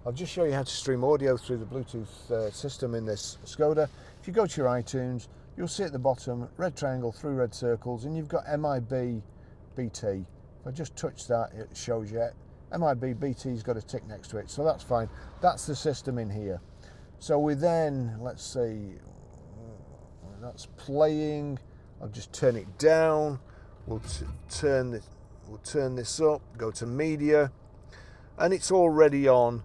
I'll just show you how to stream audio through the Bluetooth system in this SKODA. If you go to your iTunes, you'll see at the bottom, red triangle through red circles, and you've got MIB BT. If I just touch that, it shows you MIB BT's got a tick next to it, so that's fine. That's the system in here. So we then, let's see, that's playing. I'll just turn it down. We'll turn this up, go to media, and it's already on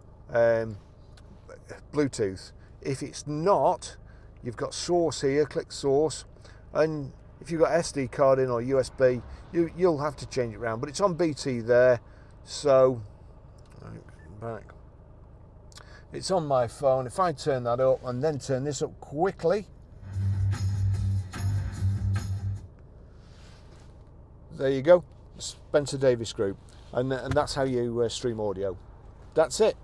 Bluetooth. If it's not, you've got source here, click source, and if you've got SD card in or USB, you'll have to change it around, but it's on BT there. So back, it's on my phone. If I turn that up and then turn this up quickly, there you go, Spencer Davis Group, and that's how you stream audio. That's it.